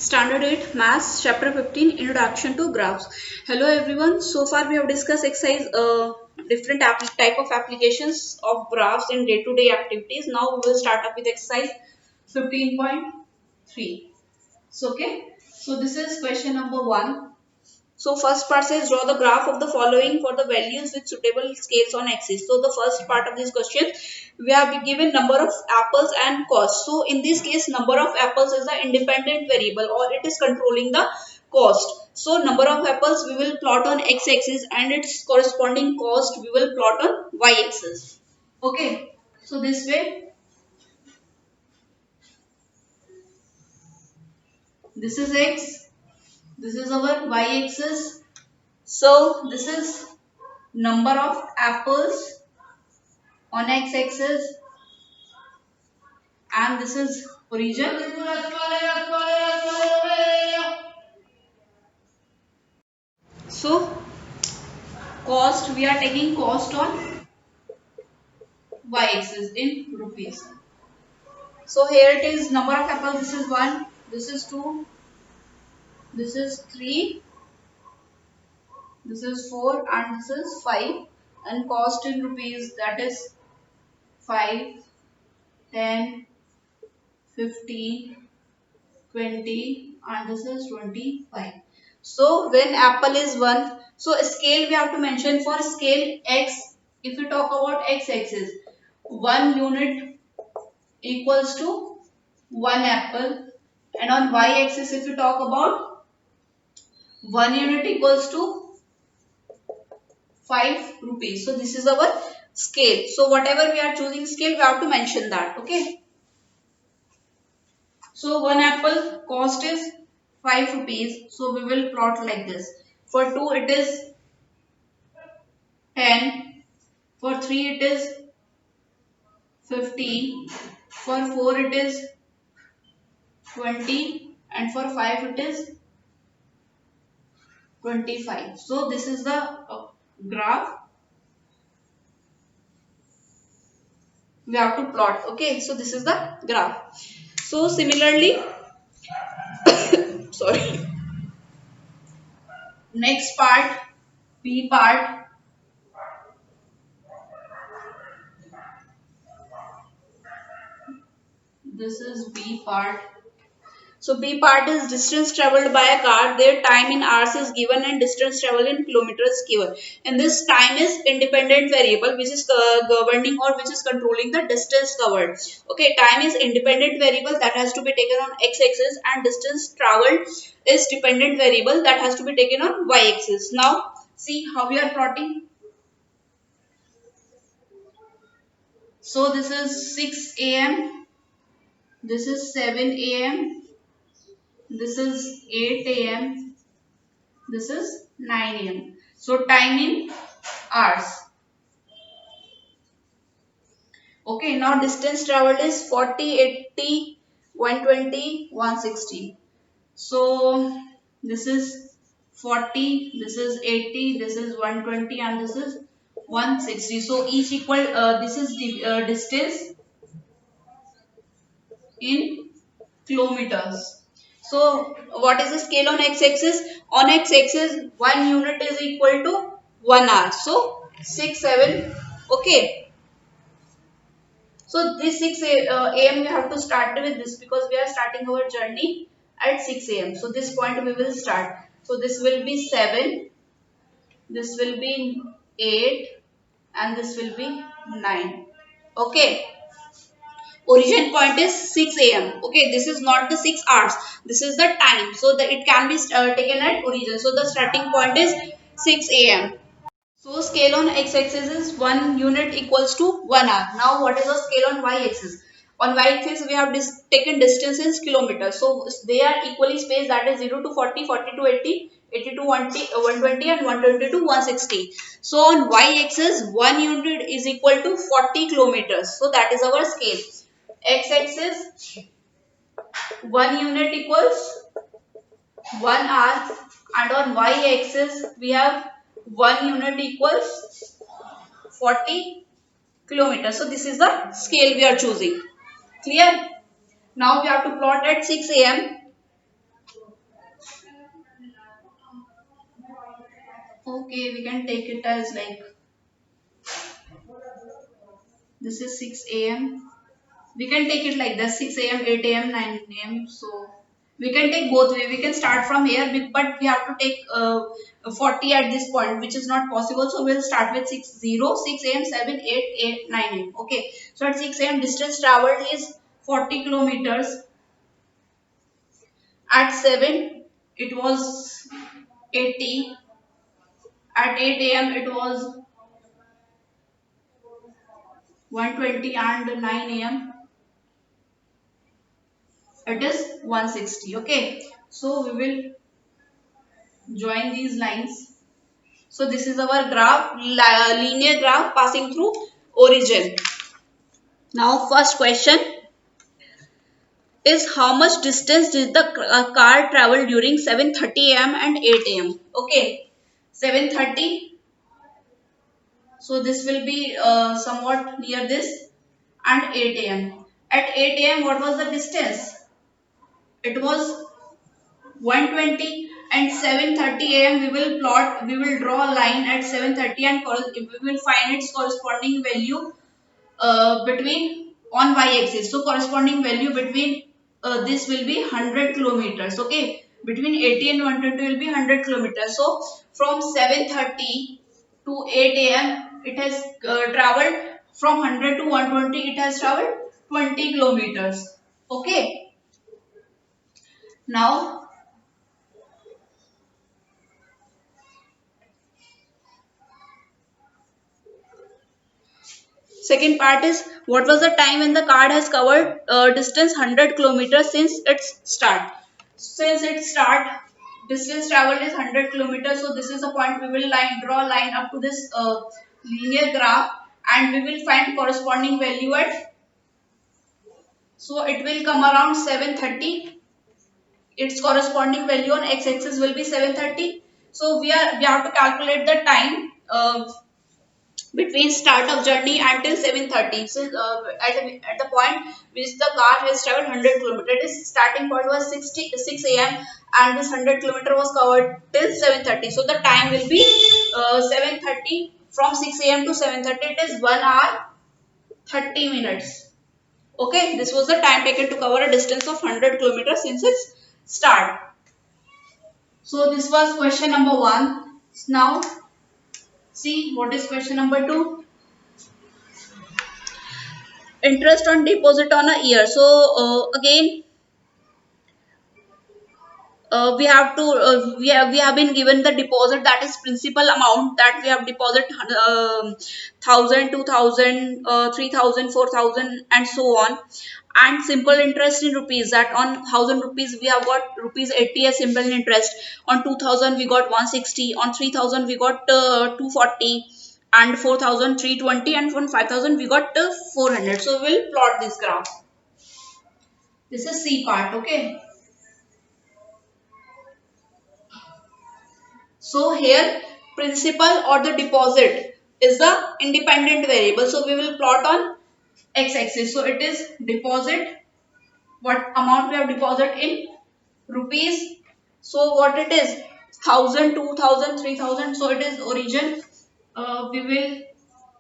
Standard 8 Maths Chapter 15 Introduction to Graphs. Hello everyone. So far we have discussed exercise different type of applications of graphs in day-to-day activities. Now we will start up with exercise 15.3. So this is question number 1. So first part says draw the graph of the following for the values with suitable scales on axis. So the first part of this question, we have been given number of apples and cost. So in this case, number of apples is the independent variable or it is controlling the cost. So number of apples we will plot on x-axis and its corresponding cost we will plot on y-axis. Okay. So this way, this is x, this is our y-axis. So this is number of apples on x-axis and this is origin. So cost, we are taking cost on y-axis in rupees. So here it is number of apples, this is 1, this is 2, this is 3, this is 4 and this is 5, and cost in rupees, that is 5, 10, 15, 20 and this is 25. So when apple is 1, so scale we have to mention for scale x. If we talk about x-axis, 1 unit equals to 1 apple, and on y-axis if we talk about 1 unit equals to 5 rupees. So this is our scale. So whatever we are choosing scale, we have to mention that. Okay. So 1 apple cost is 5 rupees. So we will plot like this. For 2 it is 10. For 3 it is 15. For 4 it is 20. And for 5 it is 25. So this is the graph we have to plot. Okay. So this is the graph. So similarly, sorry. Next part, B part. This is B part. So B part is distance traveled by a car. Their time in hours is given and distance traveled in kilometers given. And this time is independent variable which is governing or which is controlling the distance covered. Okay, time is independent variable that has to be taken on x-axis, and distance traveled is dependent variable that has to be taken on y-axis. Now see how we are plotting. So this is 6 a.m. This is 7 a.m. This is 8 a.m. This is 9 a.m. So time in hours. Okay, now distance traveled is 40, 80, 120, 160. So this is 40, this is 80, this is 120 and this is 160. So each equal, this is the distance in kilometers. So what is the scale on x-axis? On x-axis 1 unit is equal to 1 hour. So 6, 7. Okay. So this 6 a.m. we have to start with this because we are starting our journey at 6 a.m. So this point we will start. So this will be 7. This will be 8 and this will be 9. Okay. Origin point is 6 a.m. Okay, this is not the 6 hours. This is the time. So that it can be taken at origin. So the starting point is 6 a.m. So scale on x-axis is 1 unit equals to 1 hour. Now what is the scale on y-axis? On y-axis we have taken distance in kilometers. So they are equally spaced, that is 0 to 40, 40 to 80, 80 to 120 and 120 to 160. So on y-axis 1 unit is equal to 40 kilometers. So that is our scale. X-axis 1 unit equals 1 hour, and on y-axis we have 1 unit equals 40 kilometers. So this is the scale we are choosing. Clear? Now we have to plot at 6 a.m. Okay, we can take it as like this is 6 a.m. We can take it like this 6 a.m., 8 a.m., 9 a.m. So we can take both way. We can start from here, but we have to take 40 at this point, which is not possible. So we'll start with 6 a.m., 7, 8, 9 a.m. Okay. So at 6 a.m. distance traveled is 40 kilometers. At 7 it was 80. At 8 a.m. it was 120 and 9 a.m. it is 160. Okay. So we will join these lines. So this is our graph, linear graph passing through origin. Now first question is how much distance did the car travel during 7:30 a.m. and 8 a.m. Okay, 7:30. So this will be somewhat near this and 8 a.m. At 8 a.m. what was the distance? It was 120 and 7:30 a.m. we will draw a line at 7:30 and we will find its corresponding value between on y-axis. So corresponding value between this will be 100 kilometers. Okay, between 80 and 120 will be 100 kilometers. So from 7:30 to 8 a.m. it has traveled from 100 to 120. It has traveled 20 kilometers. Okay, now second part is what was the time when the card has covered distance 100 kilometers since its start. Since its start, distance traveled is 100 kilometers. So this is the point we will draw a line up to this linear graph and we will find corresponding value at. So it will come around 7:30. Its corresponding value on x-axis will be 7:30. So we have to calculate the time. Between start of journey until 7:30. So at the point which the car has traveled 100 kilometers, its starting point was 6 a.m. and this 100 kilometer was covered till 7:30. So the time will be 7:30 from 6 a.m. to 7:30. It is 1 hour 30 minutes. Okay, this was the time taken to cover a distance of 100 kilometers since its start. So this was question number 1. Now see what is question number 2. Interest on deposit on a year. So again we have been given the deposit, that is principal amount that we have deposit 1000, 2000, 3000, 4000 and so on, and simple interest in rupees, that on 1000 rupees we have got rupees 80 as simple interest, on 2000 we got 160, on 3000 we got 240, and 4000 320, and on 5000 we got 400. So we will plot this graph. This is C part. Okay. So here principal or the deposit is the independent variable. So we will plot on x-axis. So it is deposit, what amount we have deposit in rupees. So what it is, 1000, 2000, 3000. So it is origin. We will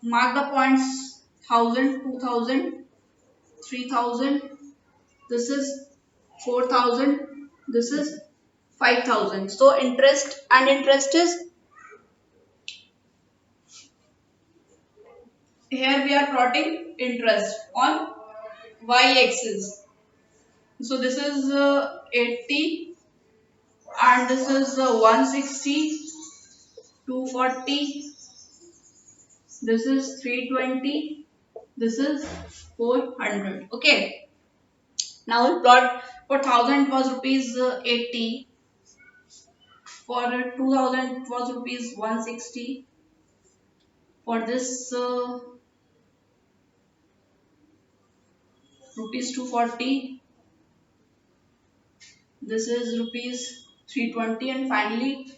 mark the points 1000, 2000, 3000. This is 4000. This is 5000. So interest and interest is, here we are plotting interest on y-axis. So this is 80 and this is 160, 240, this is 320, this is 400. Okay. Now we'll plot for 1000 it was rupees 80, for 2000 it was rupees 160, for this rupees 240, this is rupees 320, and finally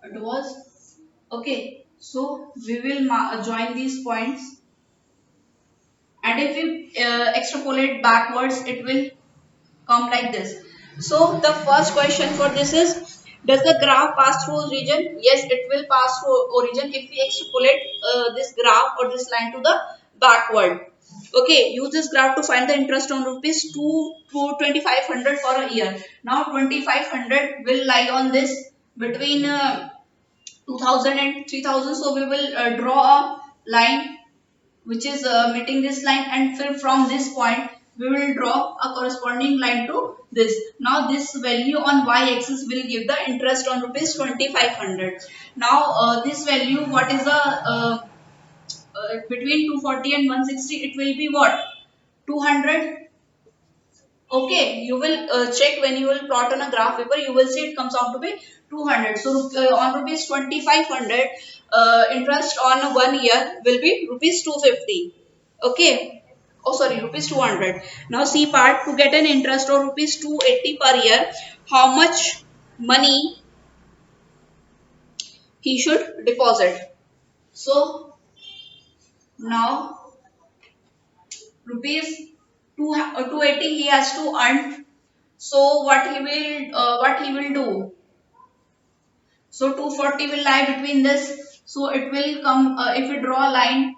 it was. Okay, so we will join these points, and if we extrapolate backwards it will come like this. So the first question for this is Does the graph pass through origin? Yes, it will pass through origin if we extrapolate this graph or this line to the backward. Okay, use this graph to find the interest on rupees 2 to 2500 for a year. Now 2500 will lie on this between 2000 and 3000. So we will draw a line which is meeting this line, and from this point we will draw a corresponding line to this. Now this value on y-axis will give the interest on rupees 2500. Now this value, what is the between 240 and 160, it will be what, 200. Okay, you will check when you will plot on a graph paper, you will see it comes out to be 200. So on rupees 2500, interest on 1 year will be rupees 250. Okay. Oh sorry, rupees 200. Now C part, to get an interest of rupees 280 per year, how much money he should deposit. So now rupees 280 he has to earn. So what he will do? So 240 will lie between this. So it will come, if we draw a line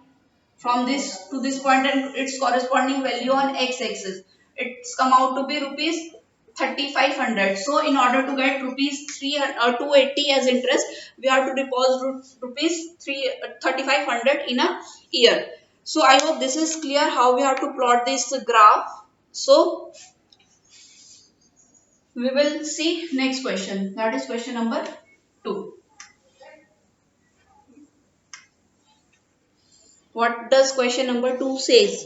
from this to this point and its corresponding value on x-axis, it's come out to be rupees 3500. So in order to get rupees 280 as interest, we have to deposit rupees 3500 in a year. So I hope this is clear how we have to plot this graph. So we will see next question, that is question number 2. What does question number 2 says?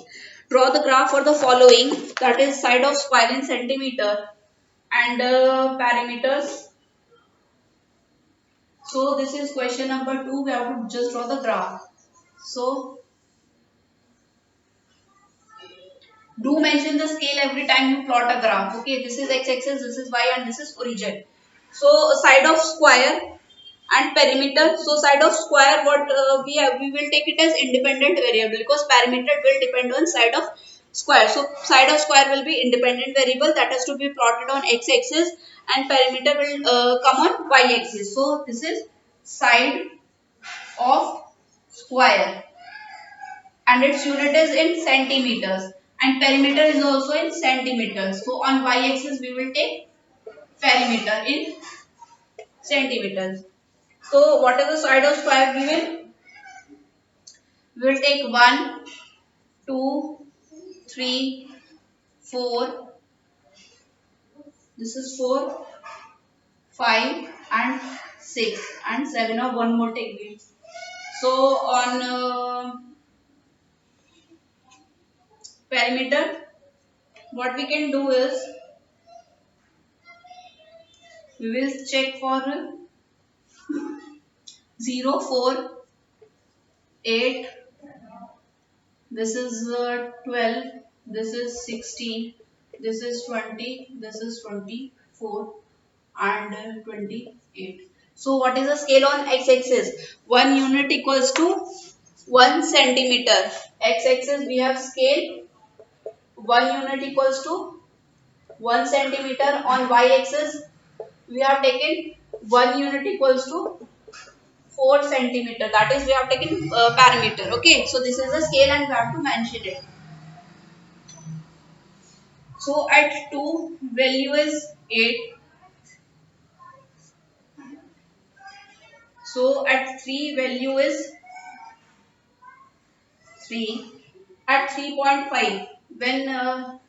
Draw the graph for the following, that is side of square in centimeter and parameters. So this is question number 2. We have to just draw the graph. So do mention the scale every time you plot a graph. Okay, this is x-axis, this is y, and this is origin. So side of square and perimeter. So side of square, what we have, we will take it as independent variable because parameter will depend on side of square. So side of square will be independent variable that has to be plotted on x-axis, and perimeter will come on y-axis. So this is side of square and its unit is in centimeters, and perimeter is also in centimeters. So on y-axis we will take perimeter in centimeters. So what is the side of square given? We will take 1, 2, 3, 4. This is 4, 5 and 6 and 7, or one more take we. So on perimeter, what we can do is we will check for 0, 4, 8. This is 12. This is 16. This is 20. This is 24 and 28. So what is the scale on x-axis? 1 unit equals to 1 centimeter. X-axis we have scale 1 unit equals to 1 centimeter. On y-axis we have taken 1 unit equals to 4 centimeter. That is, we have taken parameter. Okay, so this is the scale and we have to mention it. So at 2 value is 8. So at 3 value is 3. At 3.5, when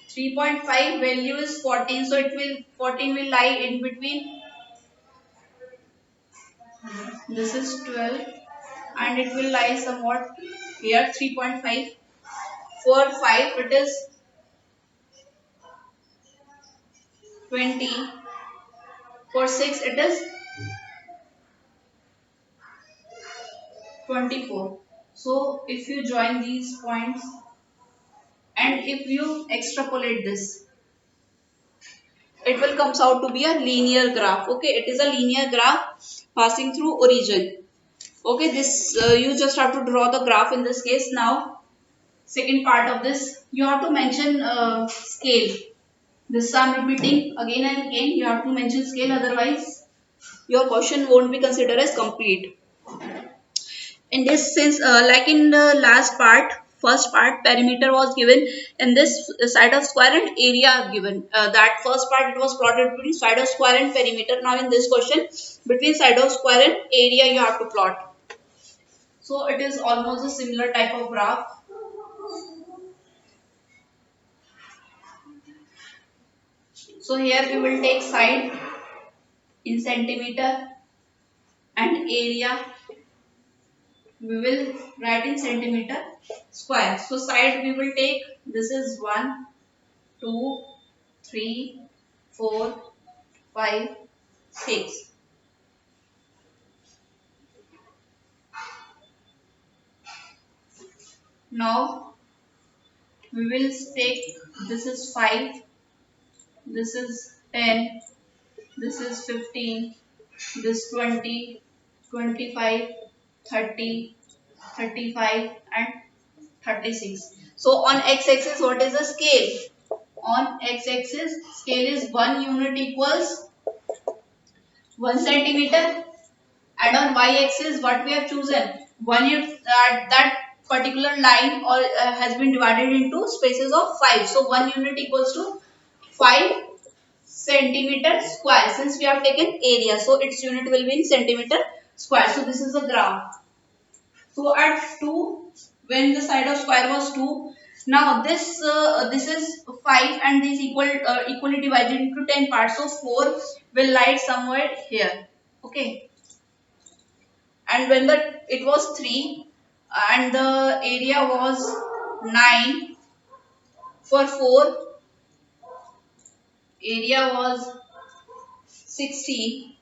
3.5 value is 14, so it will 14 will lie in between. This is 12 and it will lie somewhat here. 3.5 for 5 it is 20, for 6 it is 24. So if you join these points and if you extrapolate this, it will comes out to be a linear graph. Okay, it is a linear graph passing through origin. Okay, this you just have to draw the graph in this case. Now second part of this, you have to mention scale. This I'm repeating again and again. You have to mention scale, otherwise your question won't be considered as complete. In this sense, like in the last part, first part, perimeter was given. In this side of square and area given. That first part it was plotted between side of square and perimeter. Now in this question, between side of square and area you have to plot. So it is almost a similar type of graph. So here we will take side in centimeter and area we will write in centimeter square. So side we will take, this is 1, 2, 3, 4, 5, 6. Now we will take, this is 5, this is 10, this is 15, this 20, 25, 30, 35 and 36. So on x-axis what is the scale? On x-axis scale is 1 unit equals 1 centimeter, and on y-axis what we have chosen, 1 unit, that particular line or has been divided into spaces of 5. So 1 unit equals to 5 centimeter square. Since we have taken area, so its unit will be in centimeter square. So this is the graph. So at 2, when the side of square was 2, now this is 5 and this equally divided into 10 parts. So 4 will lie somewhere here. Okay. And when the it was 3 and the area was 9, for 4 area was 16,